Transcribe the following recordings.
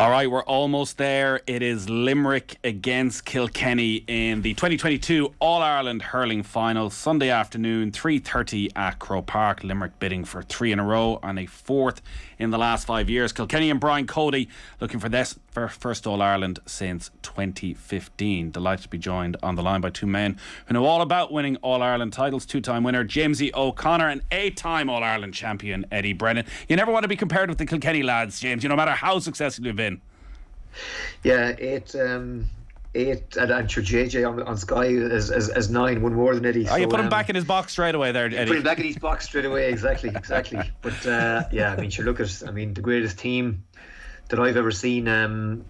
All right, we're almost there. It is Limerick against Kilkenny in the 2022 All-Ireland Hurling Final, Sunday afternoon, 3:30 at Croke Park. Limerick bidding for 3 in a row and a 4th in the last 5 years. Kilkenny and Brian Cody looking for this first All-Ireland since 2015. Delighted to be joined on the line by two men who know all about winning All-Ireland titles. Two-time winner Jamesie O'Connor and 8-time All-Ireland champion Eddie Brennan. You never want to be compared with the Kilkenny lads, James, no matter how successful you've been. Yeah, eight, and I'm sure JJ on Sky as 9, one more than Eddie. You put him back in his box straight away there, Eddie. Put him back in his box straight away, exactly. But yeah, I mean, sure, look at, the greatest team that I've ever seen,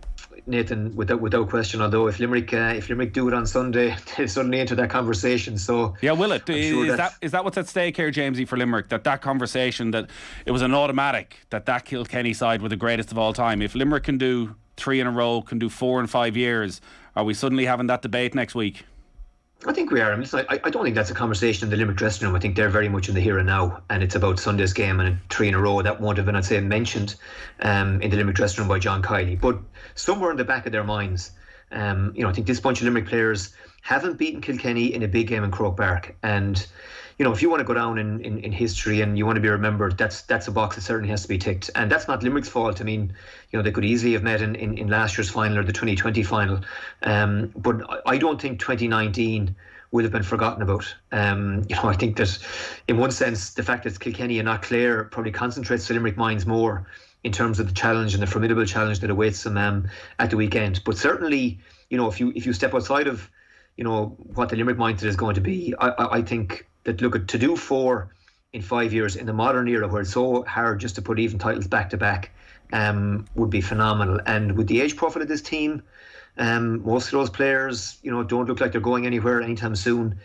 Nathan, without question. Although if Limerick do it on Sunday, they'll suddenly enter that conversation. So yeah, will it? Is that what's at stake here, Jamesy, for Limerick? That conversation, that it was an automatic that Kilkenny side were the greatest of all time. If Limerick can do 3 in a row, can do 4 in 5 years, are we suddenly having that debate next week? I think we are. I don't think that's a conversation in the Limerick dressing room. I think they're very much in the here and now, and it's about Sunday's game and 3 in a row. That won't have been, I'd say, mentioned in the Limerick dressing room by John Kiley. But somewhere in the back of their minds, I think this bunch of Limerick players haven't beaten Kilkenny in a big game in Croke Park. And if you want to go down in history and you want to be remembered, that's a box that certainly has to be ticked. And that's not Limerick's fault. I mean, they could easily have met in last year's final or the 2020 final. But I don't think 2019 would have been forgotten about. I think that in one sense, the fact that Kilkenny and not Clare probably concentrates the Limerick minds more in terms of the challenge and the formidable challenge that awaits them at the weekend. But certainly, if you step outside of, what the Limerick mindset is going to be, I think that, look, to do 4 in 5 years in the modern era where it's so hard just to put even titles back to back would be phenomenal. And with the age profile of this team, most of those players, don't look like they're going anywhere anytime soon.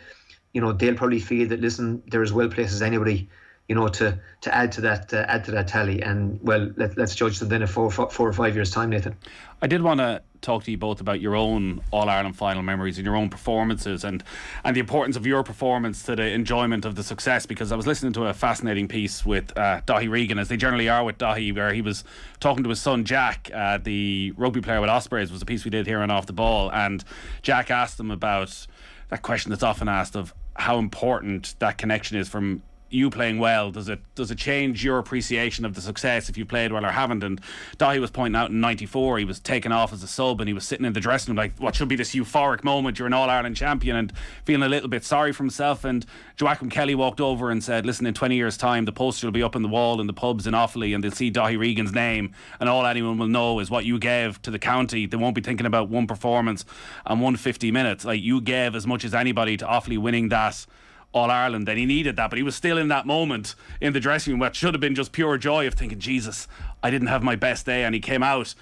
They'll probably feel that, listen, they're as well placed as anybody, to add to that tally. And well, let's judge them then in 4 or 5 years' time, Nathan. I did want to talk to you both about your own All-Ireland final memories and your own performances and the importance of your performance to the enjoyment of the success, because I was listening to a fascinating piece with Daithí Regan, as they generally are with Daithí, where he was talking to his son Jack, the rugby player with Ospreys. Was a piece we did here on Off the Ball, and Jack asked him about that question that's often asked of how important that connection is from you playing well. Does it change your appreciation of the success if you played well or haven't? And Daithí was pointing out in '94 he was taken off as a sub and he was sitting in the dressing room like, what should be this euphoric moment, you're an All-Ireland champion, and feeling a little bit sorry for himself. And Joachim Kelly walked over and said, listen, in 20 years time the poster will be up on the wall in the pubs in Offaly and they'll see Daithí Regan's name, and all anyone will know is what you gave to the county. They won't be thinking about one performance and 150 minutes. Like, you gave as much as anybody to Offaly winning that All-Ireland, and he needed that, but he was still in that moment in the dressing room, which should have been just pure joy of thinking, Jesus, I didn't have my best day. And he came out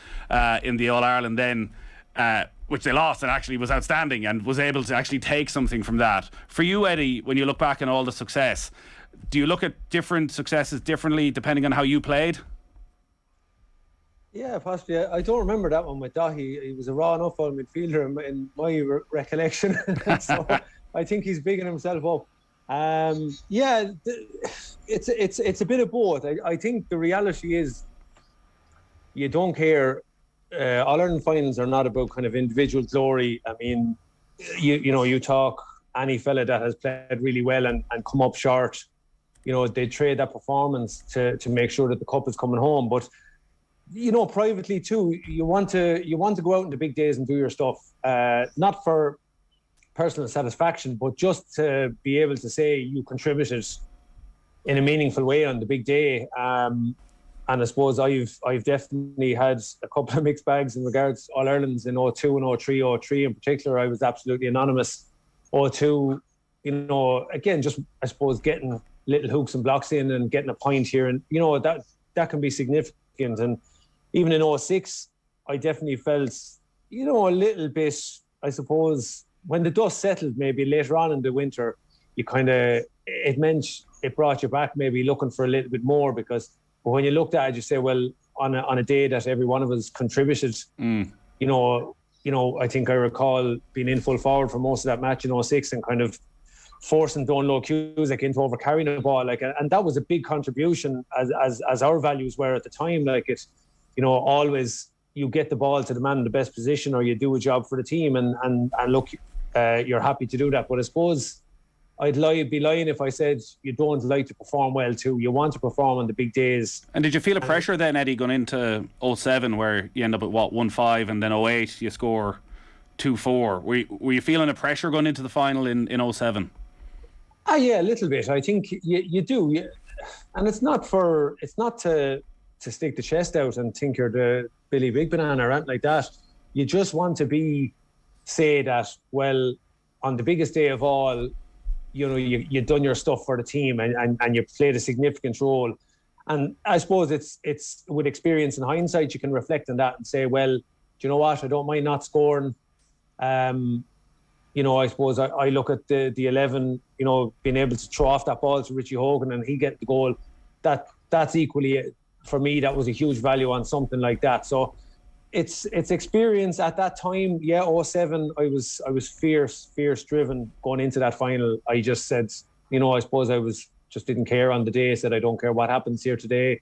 in the All-Ireland then, which they lost, and actually was outstanding and was able to actually take something from that. For you, Eddie, when you look back on all the success, do you look at different successes differently depending on how you played? Yeah, possibly. I don't remember that one with Daithí. He was a raw enough old midfielder in my recollection. So I think he's bigging himself up. It's a bit of both. I think the reality is you don't care. All-Ireland finals are not about kind of individual glory. I mean, you talk any fella that has played really well and come up short, they trade that performance to make sure that the cup is coming home. But privately too, you want to go out in the big days and do your stuff, not for personal satisfaction, but just to be able to say you contributed in a meaningful way on the big day. And I suppose I've definitely had a couple of mixed bags in regards to All-Irelands in 02 and 03. 03 in particular, I was absolutely anonymous. 02, again, just I suppose getting little hooks and blocks in and getting a point here, and that can be significant. And even in 06, I definitely felt a little bit, I suppose, when the dust settled maybe later on in the winter, it brought you back maybe looking for a little bit more, because when you looked at it, you say, well, on a day that every one of us contributed, I think I recall being in full forward for most of that match in 06 and kind of forcing Donlow Cusack into overcarrying the ball, and that was a big contribution as our values were at the time. Always you get the ball to the man in the best position, or you do a job for the team, and look, you're happy to do that. But I suppose I'd be lying if I said you don't like to perform well too. You want to perform on the big days. And did you feel a pressure then, Eddie, going into 07, where you end up at 1-5, and then 08 you score 2-4? Were you feeling a pressure going into the final in 07? Yeah, a little bit. I think you do, and it's not to stick the chest out and think you're the Billy Big Banana or anything like that. You just want to say that, well, on the biggest day of all, you know, you've done your stuff for the team, and you played a significant role. And I suppose it's with experience and hindsight, you can reflect on that and say, well, do you know what? I don't mind not scoring. You know, I suppose I look at the 11, you know, being able to throw off that ball to Richie Hogan and he get the goal. That's equally, for me, that was a huge value on something like that. So it's experience at that time. Yeah, 07, I was fierce driven going into that final. I just said, you know, I suppose just didn't care on the day. I said, I don't care what happens here today.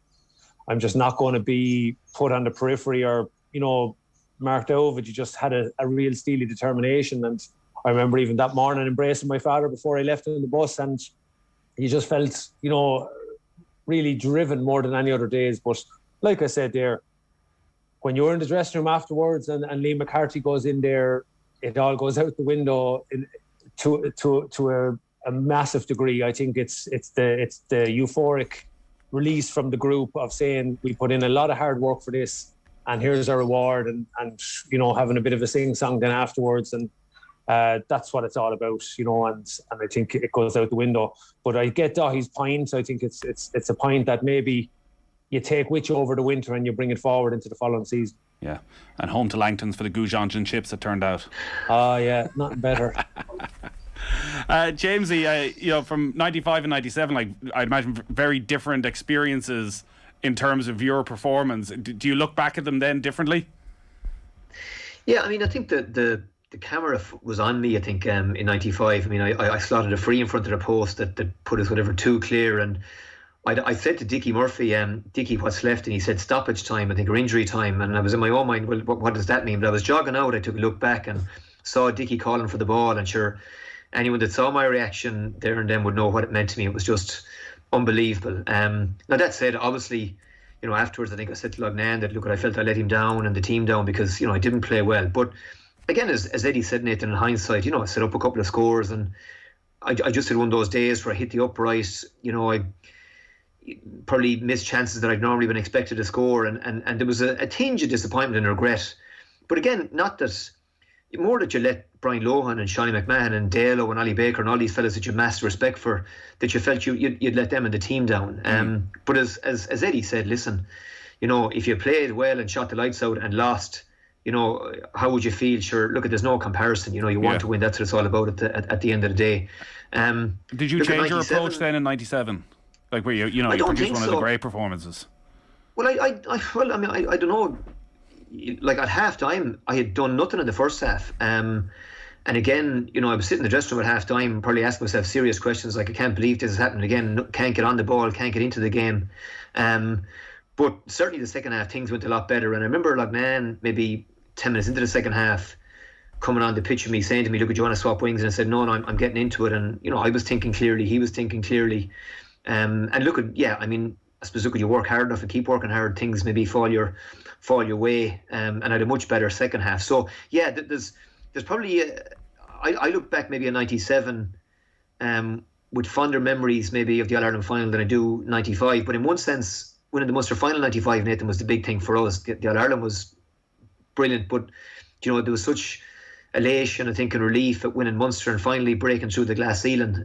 I'm just not going to be put on the periphery or, you know, marked over. You just had a real steely determination. And I remember even that morning embracing my father before I left on the bus, and he just felt, you know, really driven more than any other days. But like I said there, when you're in the dressing room afterwards and Liam McCarthy goes in there, it all goes out the window to a massive degree. I think it's the euphoric release from the group of saying we put in a lot of hard work for this, and here's our reward, and you know, having a bit of a sing-song then afterwards, and that's what it's all about, you know, and I think it goes out the window. But I get Dahi's point. I think it's a point that maybe you take with you over the winter and you bring it forward into the following season. Yeah, and home to Langton's for the Goujons and chips, it turned out. Oh yeah, nothing better. Jamesie, you know, from 95 and 97, like, I'd imagine very different experiences in terms of your performance. Do you look back at them then differently? Yeah, I mean, I think the camera was on me, I think, in 95. I mean, I slotted a free in front of the post that put us whatever too clear, and I said to Dickie Murphy, Dickie, what's left? And he said stoppage time, I think, or injury time. And I was in my own mind, well, what does that mean? But I was jogging out, I took a look back and saw Dickie calling for the ball, and sure, anyone that saw my reaction there and then would know what it meant to me. It was just unbelievable. Now that said, obviously, you know, afterwards I think I said to Lognan that, look, I felt I let him down and the team down because, you know, I didn't play well. But again, as Eddie said, Nathan, in hindsight, you know, I set up a couple of scores, and I just had one of those days where I hit the upright. You know, I probably missed chances that I'd normally been expected to score, and there was a tinge of disappointment and regret. But again, not that, more that you let Brian Lohan and Shawnee McMahon and Dalo and Ollie Baker and all these fellas that you massive respect for, that you felt you'd let them and the team down. But as Eddie said, listen, you know, if you played well and shot the lights out and lost, you know, how would you feel? Sure, look, there's no comparison. You know, you want to win. That's what it's all about at the end of the day. Did you change your approach then in 97? Like, where you produced one of the great performances? Well, I mean, I don't know. Like, at half time, I had done nothing in the first half. And again, you know, I was sitting in the dressing room at half time, probably asking myself serious questions like, I can't believe this is happening again. Can't get on the ball, can't get into the game. But certainly the second half, things went a lot better. And I remember Lognan, maybe 10 minutes into the second half, coming on the pitch with me, saying to me, look, do you want to swap wings? And I said, no, I'm getting into it. And, you know, I was thinking clearly, he was thinking clearly. And look, I mean, I suppose, look, you work hard enough and keep working hard, things maybe fall your way. And I had a much better second half. So yeah, there's probably I look back maybe at 97 with fonder memories maybe of the All-Ireland final than I do 95. But in one sense, winning the Munster final 95, Nathan, was the big thing for us. The All-Ireland was brilliant, but you know, there was such elation, I think, and relief at winning Munster and finally breaking through the glass ceiling.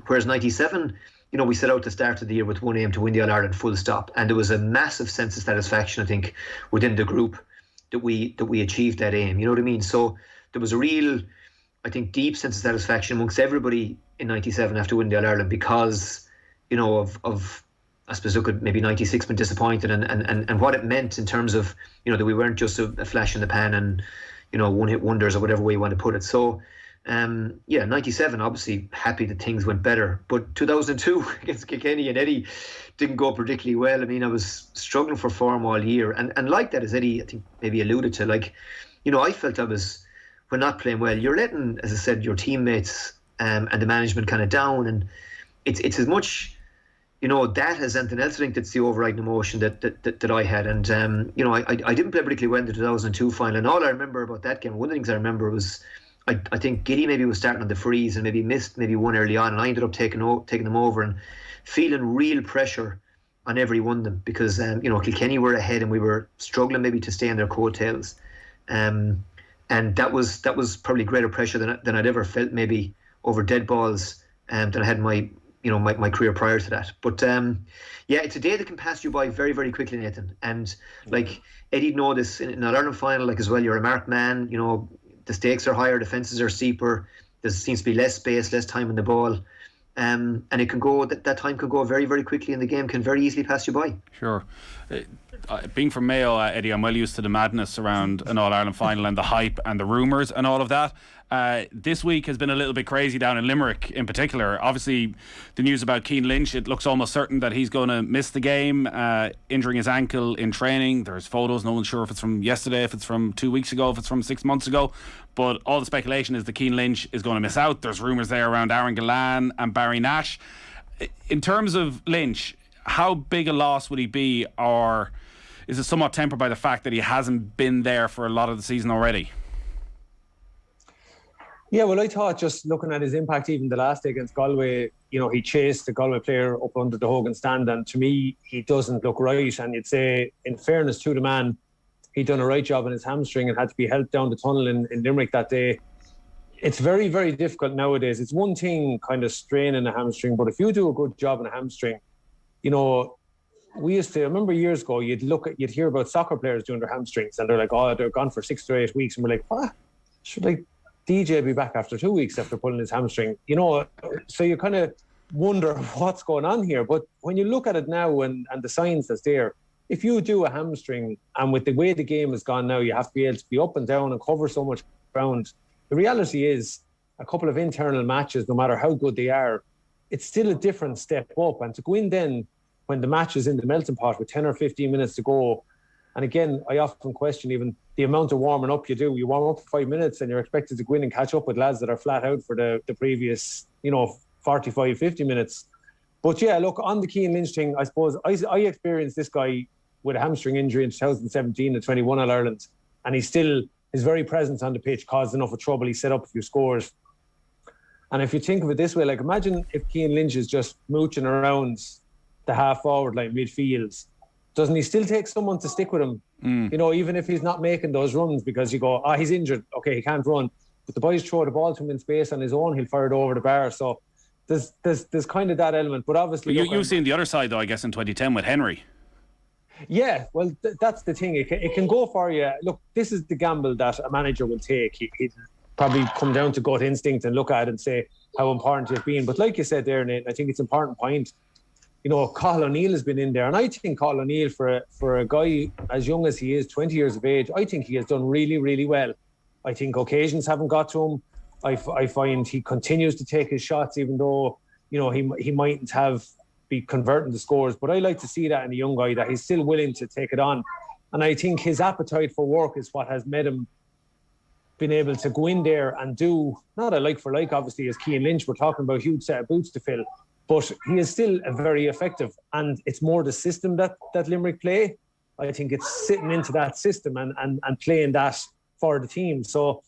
Whereas 97, you know, we set out to start of the year with one aim, to win the All-Ireland, full stop. And there was a massive sense of satisfaction, I think, within the group that we achieved that aim. You know what I mean? So there was a real, I think, deep sense of satisfaction amongst everybody in 97 after winning the All-Ireland because, you know, of I suppose, look, maybe 96 been disappointed and what it meant in terms of, you know, that we weren't just a flash in the pan and, you know, one-hit wonders or whatever way you want to put it. So Yeah, 97, obviously happy that things went better. But 2002 against Kilkenny and Eddie didn't go particularly well. I mean, I was struggling for form all year. And like that, as Eddie, I think, maybe alluded to, like, I felt when not playing well, you're letting, as I said, your teammates and the management kind of down. And it's as much, that as anything else. I think that's the overriding emotion that I had. And, I didn't play particularly well in the 2002 final. And all I remember about that game, one of the things I remember was, I think Giddy maybe was starting on the freeze and maybe missed maybe one early on, and I ended up taking them over and feeling real pressure on every one of them because Kilkenny were ahead and we were struggling maybe to stay in their coattails, and that was probably greater pressure than I'd ever felt maybe over dead balls than I had my career prior to that. But it's a day that can pass you by very, very quickly, Nathan. And like Eddie'd know this in an Ireland final, like as well, you're a marked man, the stakes are higher, the fences are steeper, there seems to be less space, less time in the ball. And it can go, that time can go very, very quickly, and the game can very easily pass you by. Sure. Being from Mayo, Eddie, I'm well used to the madness around an All-Ireland final and the hype and the rumours and all of that. This week has been a little bit crazy down in Limerick in particular. Obviously, the news about Colm Lynch, it looks almost certain that he's going to miss the game, injuring his ankle in training. There's photos, no one's sure if it's from yesterday, if it's from 2 weeks ago, if it's from 6 months ago. But all the speculation is that Colm Lynch is going to miss out. There's rumours there around Aaron Gillan and Barry Nash. In terms of Lynch, how big a loss would he be, or is it somewhat tempered by the fact that he hasn't been there for a lot of the season already? Yeah, well, I thought just looking at his impact even the last day against Galway, he chased the Galway player up under the Hogan stand, and to me, he doesn't look right. And you'd say, in fairness to the man, he'd done a right job on his hamstring and had to be helped down the tunnel in Limerick that day. It's very, very difficult nowadays. It's one thing kind of straining a hamstring, but if you do a good job on a hamstring, we used to, I remember years ago, you'd hear about soccer players doing their hamstrings and they're like, oh, they're gone for 6 to 8 weeks. And we're like, what? Should like DJ be back after 2 weeks after pulling his hamstring? So you kind of wonder what's going on here. But when you look at it now and the science that's there, if you do a hamstring, and with the way the game has gone now, you have to be able to be up and down and cover so much ground. The reality is a couple of internal matches, no matter how good they are, it's still a different step up. And to go in then when the match is in the melting pot with 10 or 15 minutes to go, and again, I often question even the amount of warming up you do. You warm up for 5 minutes and you're expected to go in and catch up with lads that are flat out for the previous, 45, 50 minutes. But yeah, look, on the Colm Lynch thing, I suppose I experienced this guy with a hamstring injury in 2017 at 21 All-Ireland, and his very presence on the pitch caused enough of trouble. He set up a few scores. And if you think of it this way, like imagine if Colm Lynch is just mooching around the half-forward line, midfield, doesn't he still take someone to stick with him? Even if he's not making those runs, because you go, he's injured, okay, he can't run. But the boys throw the ball to him in space on his own, he'll fire it over the bar. So there's kind of that element. But obviously... But you've seen the other side, though, I guess, in 2010 with Henry. Yeah, well, that's the thing. It can go for you. Look, this is the gamble that a manager will take. He'd probably come down to gut instinct and look at it and say how important it's been. But like you said there, Nate, I think it's an important point. Cathal O'Neill has been in there, and I think Cathal O'Neill, for a guy as young as he is, 20 years of age, I think he has done really, really well. I think occasions haven't got to him. I find he continues to take his shots, even though he mightn't be converting the scores. But I like to see that in a young guy, that he's still willing to take it on. And I think his appetite for work is what has made him been able to go in there and do, not a like for like, obviously, as Colm Lynch, we're talking about a huge set of boots to fill. But he is still a very effective, and it's more the system that Limerick play. I think it's sitting into that system and playing that for the team. So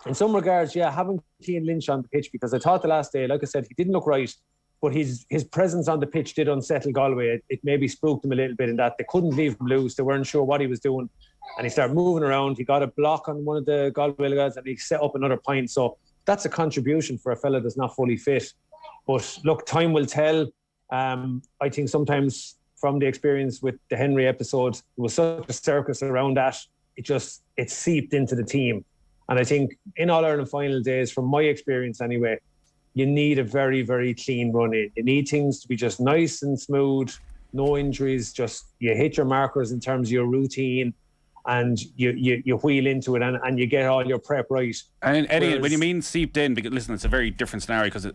in some regards, yeah, having Colm Lynch on the pitch, because I thought the last day, like I said, he didn't look right, but his presence on the pitch did unsettle Galway. It maybe spooked him a little bit in that they couldn't leave him loose. They weren't sure what he was doing. And he started moving around. He got a block on one of the Galway guys and he set up another point. So that's a contribution for a fella that's not fully fit. But look, time will tell. I think sometimes from the experience with the Henry episode, there was such a circus around that. It seeped into the team. And I think in All-Ireland final days, from my experience anyway, you need a very, very clean run in. You need things to be just nice and smooth, no injuries, just you hit your markers in terms of your routine. and you wheel into it and you get all your prep right. And Eddie, when you mean seeped in, because listen, it's a very different scenario because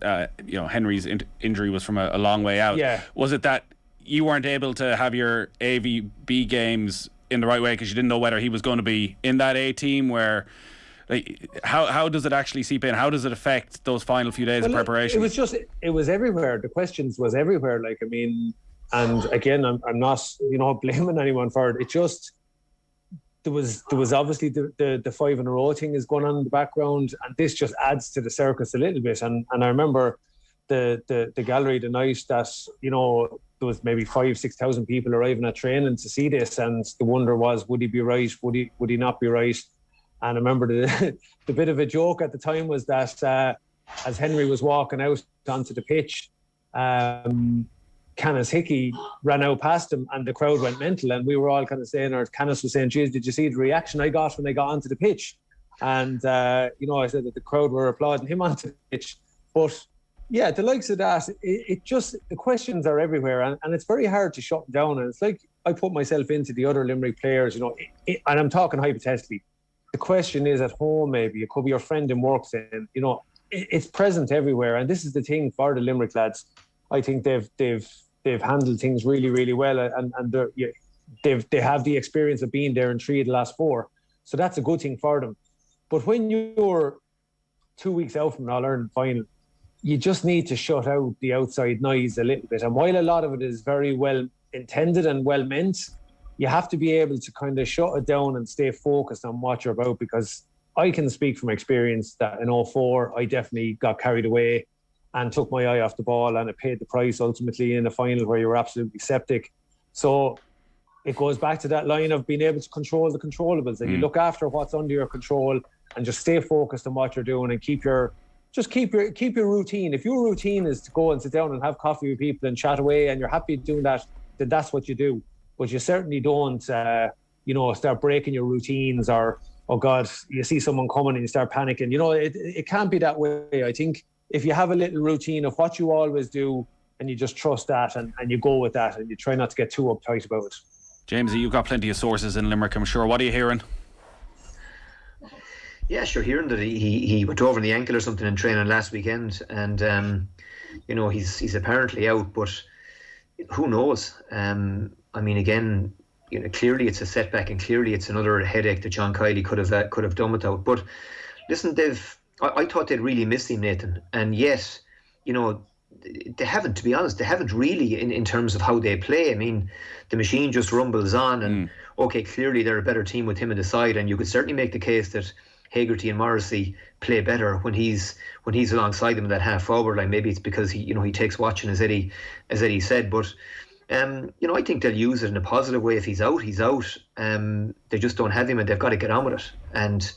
Henry's injury was from a long way out. Yeah. Was it that you weren't able to have your AVB games in the right way because you didn't know whether he was going to be in that A team? Where, like, how does it actually seep in? How does it affect those final few days of preparation? It was everywhere. The questions was everywhere. Like, I mean, and again, I'm not blaming anyone for it. It just there was obviously the 5 in a row thing is going on in the background, and this just adds to the circus a little bit. And I remember the gallery the night that there was maybe 5,000-6,000 people arriving at training to see this, and the wonder was, would he be right? Would he not be right? And I remember the bit of a joke at the time was that as Henry was walking out onto the pitch, Canis Hickey ran out past him and the crowd went mental, and we were all kind of saying, or Canis was saying, geez, did you see the reaction I got when I got onto the pitch? And I said that the crowd were applauding him onto the pitch. But yeah, the likes of that, it just, the questions are everywhere, and it's very hard to shut them down. And it's like, I put myself into the other Limerick players, and I'm talking hypothetically. The question is at home, maybe it could be your friend in work saying, it's present everywhere. And this is the thing for the Limerick lads. I think they've handled things really, really well, and they have the experience of being there in 3 of the last 4. So that's a good thing for them. But when you're 2 weeks out from an All-Ireland final, you just need to shut out the outside noise a little bit. And while a lot of it is very well intended and well meant, you have to be able to kind of shut it down and stay focused on what you're about. Because I can speak from experience that in 2004, I definitely got carried away and took my eye off the ball, and it paid the price ultimately in the final where you were absolutely septic. So it goes back to that line of being able to control the controllables, and you look after what's under your control and just stay focused on what you're doing and keep your routine. If your routine is to go and sit down and have coffee with people and chat away, and you're happy doing that, then that's what you do. But you certainly don't, start breaking your routines, or, oh God, you see someone coming and you start panicking. It can't be that way. I think if you have a little routine of what you always do, and you just trust that and you go with that, and you try not to get too uptight about it. Jamesie, you've got plenty of sources in Limerick, I'm sure. What are you hearing? Yeah, sure. Hearing that he went over in the ankle or something in training last weekend, and he's apparently out, but who knows? I mean, again, clearly it's a setback, and clearly it's another headache that John Kiely could have done without. But listen, I thought they'd really missed him, Nathan, and yet, they haven't. To be honest, they haven't really in terms of how they play. I mean, the machine just rumbles on, and okay, clearly they're a better team with him in the side, and you could certainly make the case that Hagerty and Morrissey play better when he's alongside them in that half forward line. Maybe it's because he takes watching, as Eddie said. But I think they'll use it in a positive way. If he's out, he's out. They just don't have him, and they've got to get on with it. And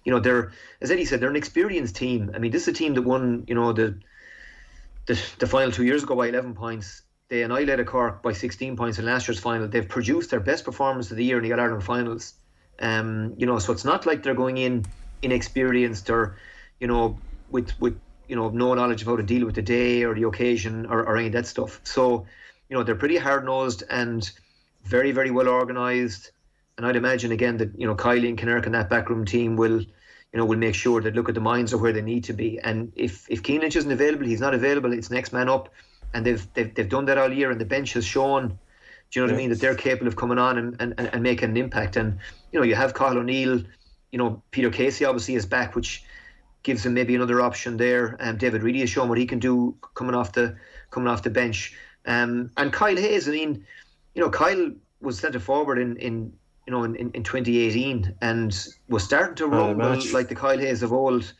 they're, as Eddie said, they're an experienced team. I mean, this is a team that won the final 2 years ago by 11 points. They annihilated Cork by 16 points in last year's final. They've produced their best performance of the year in the All-Ireland finals. So it's not like they're going in inexperienced or, with no knowledge of how to deal with the day or the occasion or any of that stuff. So, they're pretty hard-nosed and very, very well organised. And I'd imagine, again, that, Kiely and Kinnerk and that backroom team will make sure that, look, at the minds of where they need to be. And if Colm Lynch isn't available, he's not available, it's next man up. And they've done that all year, and the bench has shown, do you know what I mean, that they're capable of coming on and making an impact. And, you have Cathal O'Neill, Peter Casey obviously is back, which gives him maybe another option there. And David Reedy has shown what he can do coming off the bench. And Kyle Hayes, I mean, Kyle was centre forward in 2018 and was starting to rumble like the Kyle Hayes of old,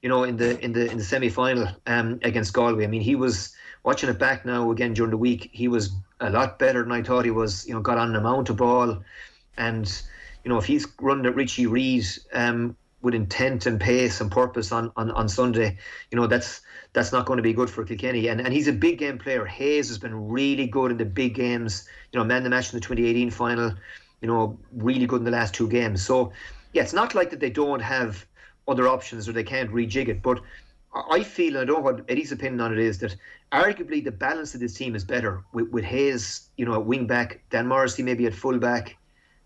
in the semi-final against Galway. I mean, he was, watching it back now again during the week, he was a lot better than I thought he was. Got on an amount of ball, and if he's running at Richie Reid with intent and pace and purpose on Sunday, that's not going to be good for Kilkenny. And he's a big game player. Hayes has been really good in the big games. Man the match in the 2018 final. Really good in the last 2 games. So yeah, it's not like that they don't have other options or they can't rejig it. But I feel, and I don't know what Eddie's opinion on it is, that arguably the balance of this team is better with Hayes, at wing back, Dan Morrissey maybe at full back,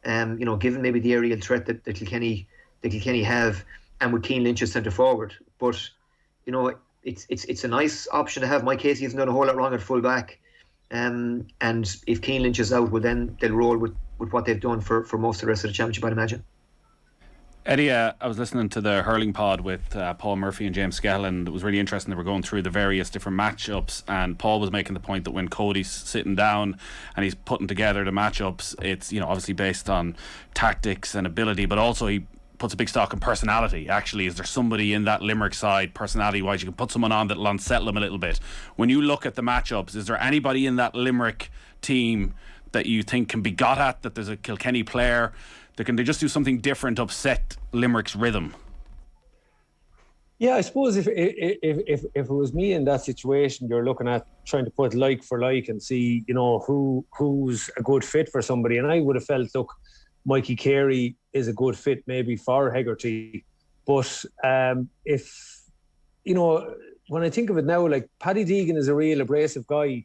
given maybe the aerial threat that Kilkenny have, and with Colm Lynch as centre forward. But it's a nice option to have. Mike Casey hasn't done a whole lot wrong at full back, and if Colm Lynch is out, well, then they'll roll with what they've done for most of the rest of the championship, I'd imagine. Eddie, I was listening to the hurling pod with Paul Murphy and James Skehill, and it was really interesting. They were going through the various different matchups, and Paul was making the point that when Cody's sitting down and he's putting together the matchups, it's obviously based on tactics and ability, but also he puts a big stock in personality. Actually, is there somebody in that Limerick side, personality-wise, you can put someone on that'll unsettle them a little bit? When you look at the matchups, is there anybody in that Limerick team that you think can be got at, that there's a Kilkenny player that can they just do something different, upset Limerick's rhythm? Yeah, I suppose if it was me in that situation, you're looking at trying to put like for like and see, who's a good fit for somebody. And I would have felt, look, Mikey Carey is a good fit maybe for Hegarty. But if, when I think of it now, like Paddy Deegan is a real abrasive guy.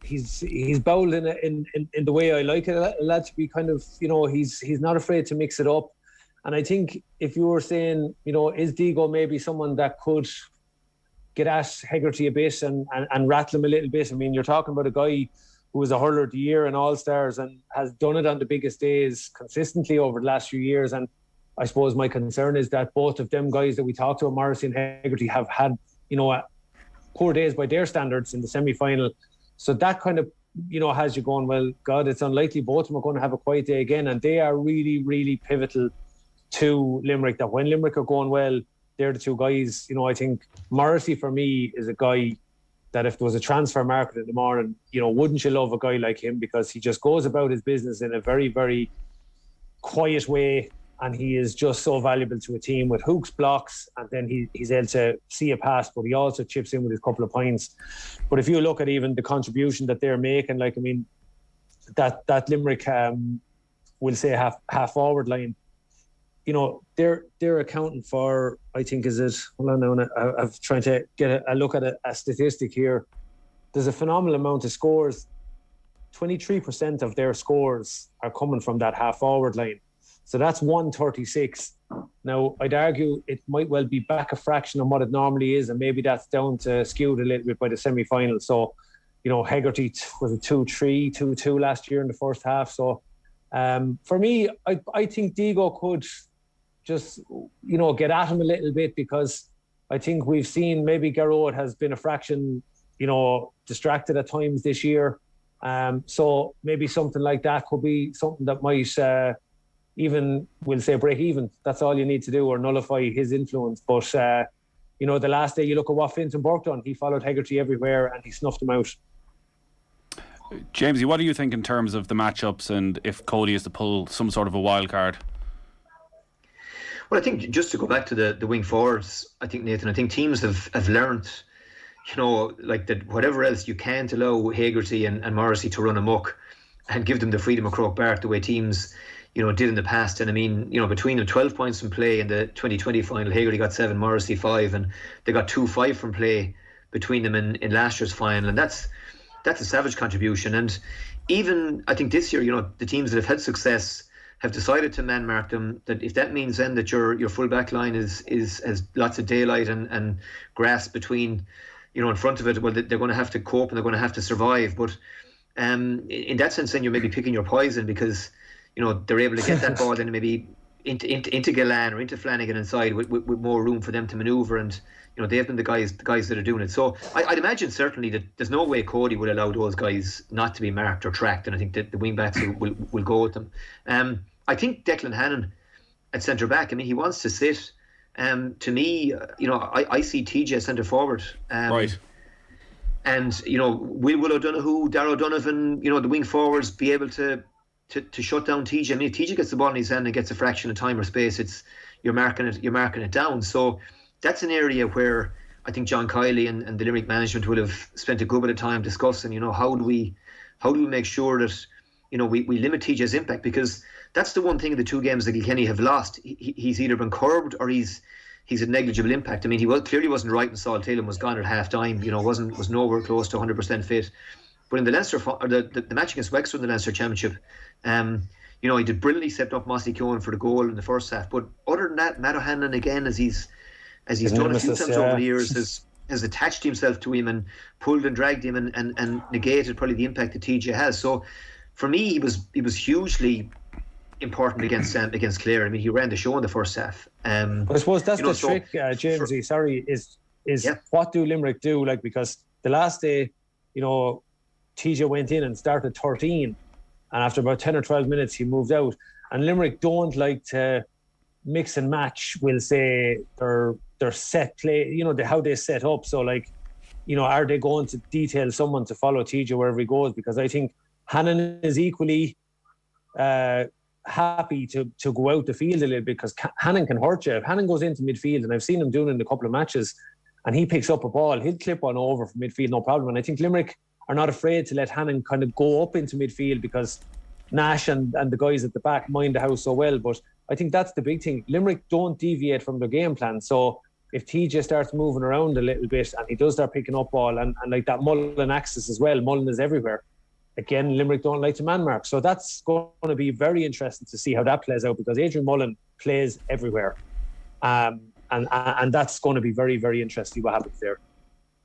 He's bowled in the way I like it. A lad to be kind of, he's not afraid to mix it up. And I think if you were saying, is Digo maybe someone that could get at Hegarty a bit and rattle him a little bit? I mean, you're talking about a guy who was a hurler of the year in All-Stars and has done it on the biggest days consistently over the last few years. And I suppose my concern is that both of them guys that we talked to, Morrissey and Hegarty, have had, poor days by their standards in the semi-final. So that kind of, has you going, well, God, it's unlikely both of them are going to have a quiet day again. And they are really, really pivotal to Limerick, that when Limerick are going well, they're the two guys. I think Morrissey for me is a guy that if there was a transfer market in the morning, wouldn't you love a guy like him? Because he just goes about his business in a very, very quiet way. And he is just so valuable to a team with hooks, blocks, and then he's able to see a pass, but he also chips in with his couple of points. But if you look at even the contribution that they're making, that Limerick, we'll say half forward line, they're accounting for, I think, is it? Hold on now, I'm trying to get a look at a statistic here. There's a phenomenal amount of scores. 23% of their scores are coming from that half forward line. So that's 136. Now, I'd argue it might well be back a fraction on what it normally is, and maybe that's down to skewed a little bit by the semi-final. So, Hegarty was a 2-3, 2-2 last year in the first half. So, for me, I think Digo could just, get at him a little bit, because I think we've seen maybe Garrod has been a fraction, distracted at times this year. So maybe something like that could be something that might... even, we'll say, break even. That's all you need to do, or nullify his influence. But, the last day you look at what Fintan Burke done, he followed Hegarty everywhere and he snuffed him out. Jamesy, what do you think in terms of the matchups and if Cody is to pull some sort of a wild card? Well, I think just to go back to the wing forwards, I think, Nathan, teams have learned, that whatever else you can't allow Hegarty and Morrissey to run amok and give them the freedom of Croke Park the way teams did in the past. And I mean, between them, 12 points from play in the 2020 final, Hegarty got 7, Morrissey 5, and they got 2-5 from play between them in last year's final. And that's a savage contribution. And even, I think this year, the teams that have had success have decided to man mark them, that if that means then that your full back line is has lots of daylight and grass between, in front of it, well, they're going to have to cope and they're going to have to survive. But in that sense, then you're maybe picking your poison, because they're able to get that ball then maybe into Gillan or into Flanagan inside with more room for them to manoeuvre, and they've been the guys that are doing it. So I'd imagine certainly that there's no way Cody would allow those guys not to be marked or tracked, and I think that the wing backs will go with them. I think Declan Hannon at centre back, I mean, he wants to sit. To me, I see TJ centre forward. Right. And will O'Donoghue, Darragh O'Donovan, the wing forwards be able to shut down TJ. I mean, if TJ gets the ball in his hand and gets a fraction of time or space, you're marking it down. So that's an area where I think John Kiley and the Limerick management will have spent a good bit of time discussing, how do we make sure that, we limit TJ's impact, because that's the one thing in the two games that Kilkenny have lost. He's either been curbed or he's a negligible impact. I mean, he clearly wasn't right, and Saul Taylor was gone at half time, was nowhere close to 100% fit. But in the Leinster, or the match against Wexford in the Leinster Championship, You know, he did brilliantly, stepped up Mossy Keown for the goal in the first half. But other than that, Matt O'Hanlon, again, as he's done a few times over the years, has attached himself to him and pulled and dragged him and negated probably the impact that TJ has. So for me, he was hugely important against Clare. I mean, he ran the show in the first half. I suppose that's the trick, Jamesie. Is what do Limerick do? Like, because the last day, you know, TJ went in and started 13, and after about 10 or 12 minutes, he moved out. And Limerick don't like to mix and match. We'll say their set play, you know, how they set up. So, like, you know, are they going to detail someone to follow TJ wherever he goes? Because I think Hannon is equally happy to go out the field a little bit, because Hannon can hurt you. If Hannon goes into midfield, and I've seen him doing it in a couple of matches, and he picks up a ball, he'll clip one over from midfield, no problem. And I think Limerick are not afraid to let Hannon kind of go up into midfield, because Nash and the guys at the back mind the house so well. But I think that's the big thing. Limerick don't deviate from their game plan. So if TJ starts moving around a little bit and he does start picking up ball, and like that Mullen axis as well, Mullen is everywhere. Again, Limerick don't like to man mark. So that's going to be very interesting to see how that plays out, because Adrian Mullen plays everywhere. And that's going to be very, very interesting what happens there.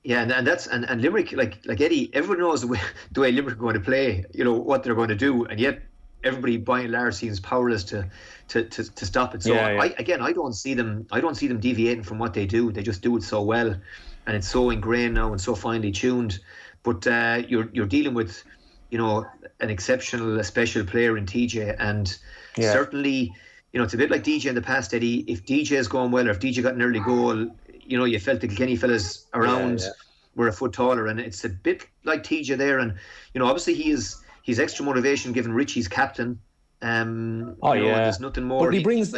Yeah, and Limerick, like Eddie, everyone knows the way Limerick are going to play, you know, what they're going to do, and yet everybody by and large seems powerless to stop it. So I don't see them deviating from what they do. They just do it so well, and it's so ingrained now and so finely tuned. But you're dealing with, you know, an exceptional, a special player in TJ, and certainly, you know, it's a bit like DJ in the past, Eddie. If DJ is going well, or if DJ got an early goal, you know, you felt the Kilkenny fellas around were a foot taller, and it's a bit like TJ there. And you know, obviously he's extra motivation given Richie's captain. There's nothing more. But he brings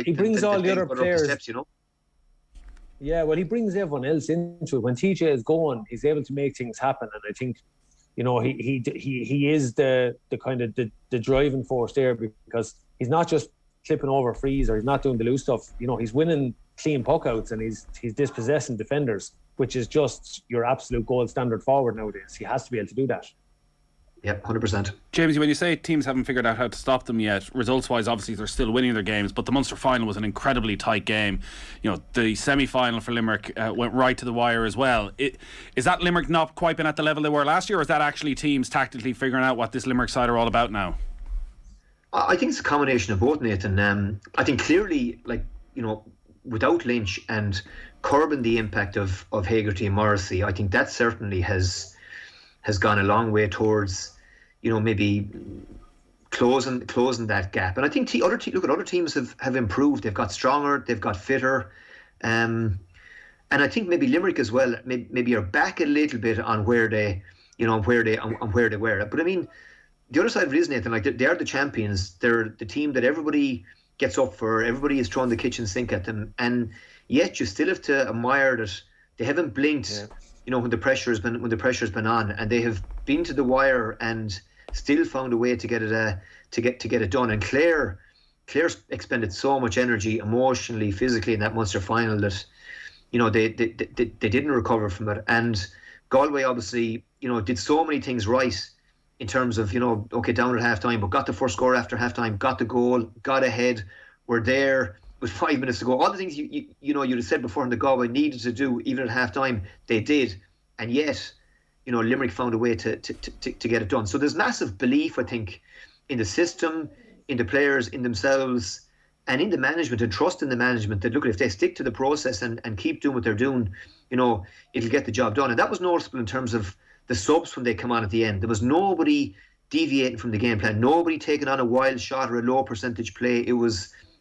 all the other players. Steps, you know? Yeah, well, he brings everyone else into it. When TJ is going, he's able to make things happen, and I think, you know, he is the kind of the driving force there, because he's not just clipping over frees, or he's not doing the loose stuff. You know, he's winning clean puckouts, and he's dispossessing defenders, which is just your absolute gold standard forward nowadays. He has to be able to do that. Yeah, 100%. Jamesie, when you say teams haven't figured out how to stop them yet, results-wise, obviously they're still winning their games, but the Munster final was an incredibly tight game. You know, the semi-final for Limerick went right to the wire as well. Is that Limerick not quite been at the level they were last year, or is that actually teams tactically figuring out what this Limerick side are all about now? I think it's a combination of both, Nathan. I think clearly, like, you know, without Lynch and curbing the impact of Hagerty and Morrissey, I think that certainly has gone a long way towards, you know, maybe closing that gap. And I think other teams have improved. They've got stronger, they've got fitter, and I think maybe Limerick as well maybe are back a little bit on where they were. But I mean, the other side of it is, Nathan, like, they are the champions. They're the team that everybody gets up for. Everybody is throwing the kitchen sink at them, and yet you still have to admire that they haven't blinked. Yeah. You know, when the pressure's been on, and they have been to the wire and still found a way to get it done. And Clare expended so much energy, emotionally, physically, in that Munster final that, you know, they didn't recover from it. And Galway obviously, you know, did so many things right in terms of, you know, okay, down at half time, but got the first score after half time, got the goal, got ahead, were there with 5 minutes to go. All the things you know you'd have said before in the Galway needed to do, even at half time, they did. And yet, you know, Limerick found a way to get it done. So there's massive belief, I think, in the system, in the players, in themselves, and in the management, and trust in the management that, look, if they stick to the process and keep doing what they're doing, you know, it'll get the job done. And that was noticeable in terms of the subs when they come on at the end. There was nobody deviating from the game plan, nobody taking on a wild shot or a low percentage play.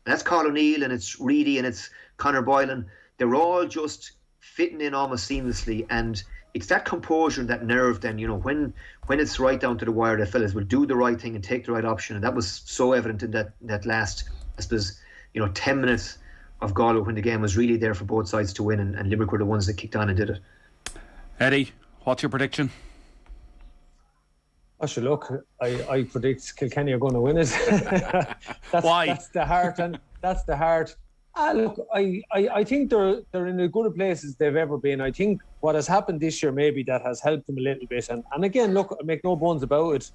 That's Carl O'Neill, and it's Reedy, and it's Conor Boylan. They were all just fitting in almost seamlessly, and it's that composure and that nerve then, you know, when it's right down to the wire, the fellas will do the right thing and take the right option. And that was so evident in that last, I suppose, you know, 10 minutes of Galway, when the game was really there for both sides to win, and Limerick were the ones that kicked on and did it. Eddie, what's your prediction? Look, I predict Kilkenny are going to win it. Why? That's the heart, and that's the heart. Look, I think they're in as good a place as they've ever been. I think what has happened this year, maybe that has helped them a little bit. And again, look, I make no bones about it.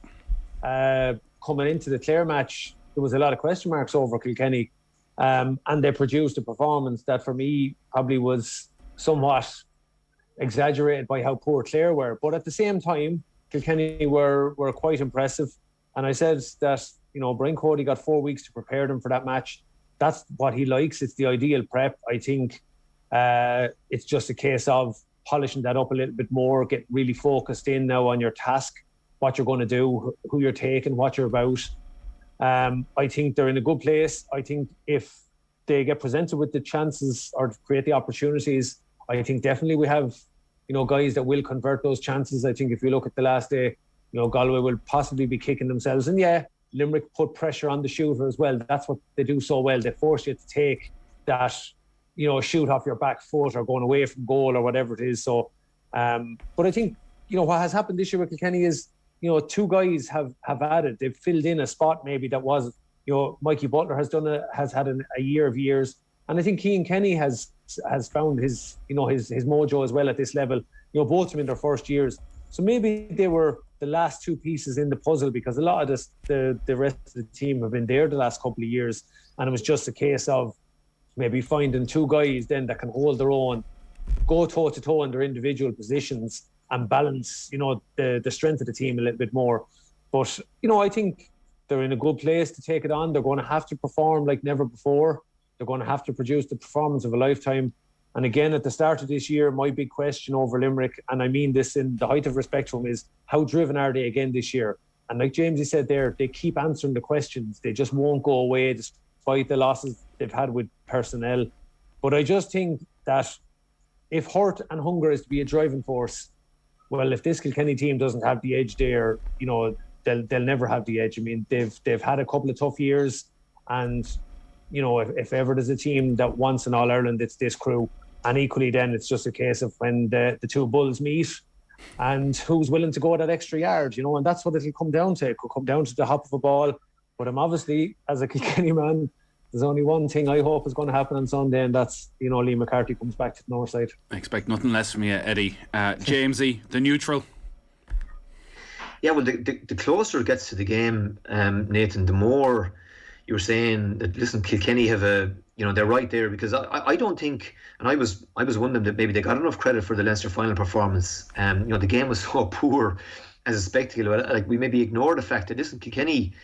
Coming into the Clare match, there was a lot of question marks over Kilkenny, and they produced a performance that for me probably was somewhat exaggerated by how poor Clare were. But at the same time, Kilkenny were quite impressive. And I said that, Brian Cody got 4 weeks to prepare them for that match. That's what he likes. It's the ideal prep. I think it's just a case of polishing that up a little bit more, get really focused in now on your task, what you're going to do, who you're taking, what you're about. I think they're in a good place. I think if they get presented with the chances or create the opportunities, I think definitely we have, guys that will convert those chances. I think if you look at the last day, Galway will possibly be kicking themselves. And yeah, Limerick put pressure on the shooter as well. That's what they do so well. They force you to take that, shoot off your back foot or going away from goal or whatever it is. So, but I think, what has happened this year with Kilkenny is, 2 guys have added. They've filled in a spot maybe that was, Mikey Butler has had a year of years. And I think Cian Kenny has found his mojo as well at this level. Both of them in their first years. So maybe they were the last 2 pieces in the puzzle, because a lot of the rest of the team have been there the last couple of years. And it was just a case of maybe finding 2 guys then that can hold their own, go toe to toe in their individual positions and balance, the strength of the team a little bit more. But, I think they're in a good place to take it on. They're going to have to perform like never before. They're going to have to produce the performance of a lifetime. And again, at the start of this year, my big question over Limerick, and I mean this in the height of respect for them, is how driven are they again this year? And like Jamesie said there, they keep answering the questions. They just won't go away despite the losses they've had with personnel. But I just think that if hurt and hunger is to be a driving force, well, if this Kilkenny team doesn't have the edge there, they'll never have the edge. I mean, they've had a couple of tough years, and if ever there's a team that wants an All-Ireland, it's this crew. And equally then, it's just a case of when the 2 bulls meet and who's willing to go that extra yard, and that's what it'll come down to. It could come down to the hop of a ball. But I'm obviously, as a Kilkenny man, there's only one thing I hope is going to happen on Sunday, and that's, Lee McCarthy comes back to the north side. I expect nothing less from you, Eddie. Jamesie, the neutral. Yeah, well, the closer it gets to the game, Nathan, the more you were saying that, listen, Kilkenny have they're right there, because I don't think, and I was one of them, that maybe they got enough credit for the Leinster final performance. The game was so poor as a spectacle. Like, we maybe ignore the fact that, listen, Kilkenny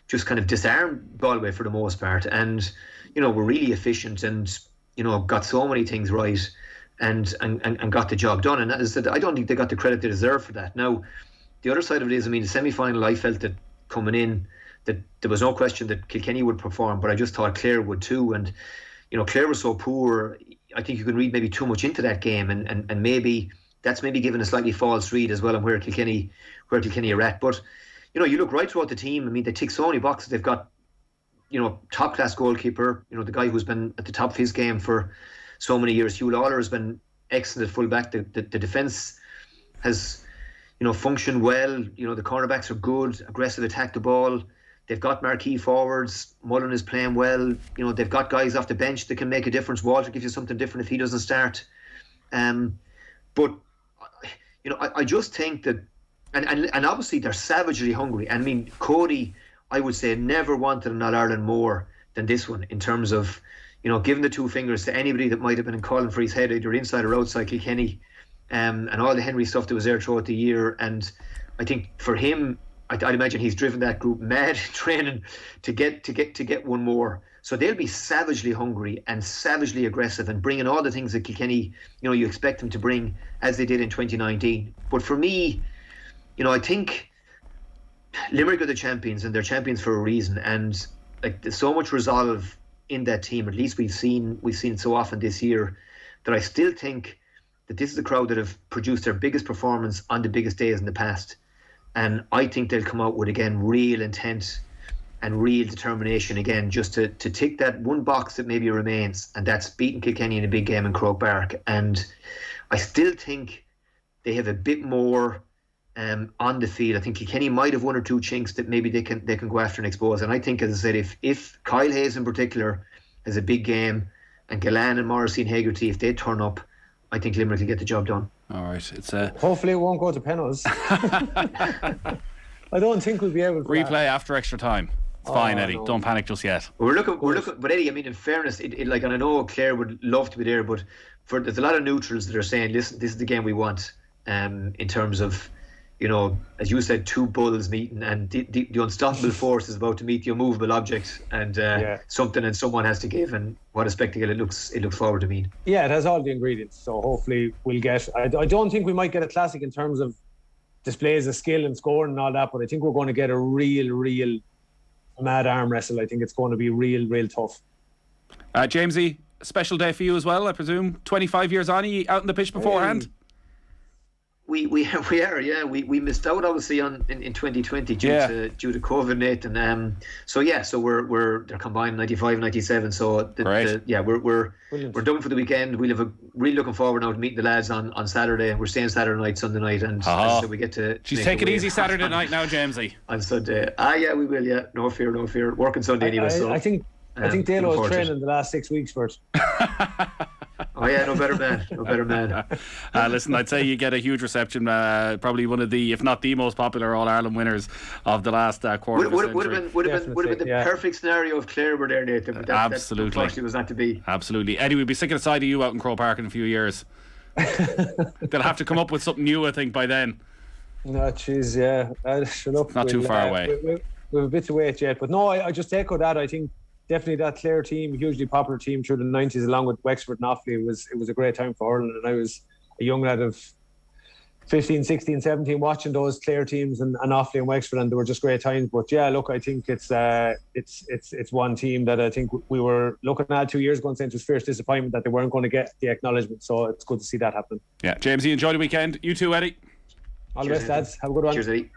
just kind of disarmed Galway for the most part, and were really efficient, and got so many things right, and got the job done. And as I said, I don't think they got the credit they deserve for that. Now, the other side of it is, the semi-final, I felt that coming in, that there was no question that Kilkenny would perform, but I just thought Clare would too. And Clare was so poor, I think you can read maybe too much into that game, and maybe that's maybe given a slightly false read as well on where Kilkenny are at. But you look right throughout the team. They tick so many boxes. They've got top class goalkeeper, the guy who's been at the top of his game for so many years. Hugh Lawler has been excellent at fullback. The defence has functioned well. The cornerbacks are good, aggressive, attack the ball. They've got marquee forwards. Mullen is playing well. They've got guys off the bench that can make a difference. Walter gives you something different if he doesn't start. But I just think that, and obviously they're savagely hungry. Cody, I would say, never wanted an All-Ireland more than this one, in terms of, giving the 2 fingers to anybody that might have been calling for his head, either inside or outside Kilkenny, and all the Henry stuff that was there throughout the year. And I think for him, I'd imagine he's driven that group mad training to get one more. So they'll be savagely hungry and savagely aggressive, and bringing all the things that Kilkenny, you expect them to bring, as they did in 2019. But for me, I think Limerick are the champions, and they're champions for a reason. And like, there's so much resolve in that team. At least we've seen so often this year, that I still think that this is a crowd that have produced their biggest performance on the biggest days in the past. And I think they'll come out with, again, real intent and real determination again, just to tick that one box that maybe remains, and that's beating Kilkenny in a big game in Croke Park. And I still think they have a bit more on the field. I think Kilkenny might have 1 or 2 chinks that maybe they can go after and expose. And I think, as I said, if Kyle Hayes in particular has a big game, and Gillan and Morrissey and Hegarty, if they turn up, I think Limerick will get the job done. All right, hopefully it won't go to penalties. I don't think we'll be able to replay after extra time. It's fine, Eddie. No. Don't panic just yet. We're looking. But Eddie, I mean, in fairness, like, and I know Clare would love to be there, but there's a lot of neutrals that are saying, listen, this is the game we want. In terms of, you know, as you said, two bulls meeting, and the unstoppable force is about to meet the immovable object, and something and someone has to give, and what a spectacle it looks forward to being. Yeah, it has all the ingredients, so hopefully we'll get. I don't think we might get a classic in terms of displays of skill and scoring and all that, but I think we're going to get a real mad arm wrestle. I think it's going to be real tough. Jamesie, a special day for you as well, I presume. 25 years on, are you out in the pitch beforehand? We are, yeah. We missed out obviously in 2020 due to COVID, Nathan. So they're combined 95, 97. So we're done for the weekend. We'll have really looking forward now to meeting the lads on Saturday. We're staying Saturday night, Sunday night, and so we get to. She's take it easy Saturday night now, Jamesie. On Sunday, we will. Yeah, no fear. Working Sunday anyway. So I think Dalo was training the last 6 weeks for it. Oh yeah, no better man. Listen, I'd say you get a huge reception. Probably one of the, if not the most popular All-Ireland winners of the last quarter. Would have been the perfect scenario if Clare were there, Nathan. But absolutely, that unfortunately was not to be. Absolutely, Eddie, we'd be sick of the sight of you out in Croke Park in a few years. They'll have to come up with something new, I think, by then. No, jeez, yeah. Not too far away. We have a bit to wait yet, but no, I just echo that. I think definitely that Clare team, hugely popular team through the 90s, along with Wexford and Offaly, it was a great time for Hurling, and I was a young lad of 15, 16, 17 watching those Clare teams and Offaly and Wexford, and they were just great times. But yeah, look, I think it's one team that I think we were looking at 2 years ago and saying it was fierce disappointment that they weren't going to get the acknowledgement. So it's good to see that happen. Yeah, Jamesie, enjoy the weekend. You too, Eddie. All the best, lads. Have a good one. Cheers, Eddie.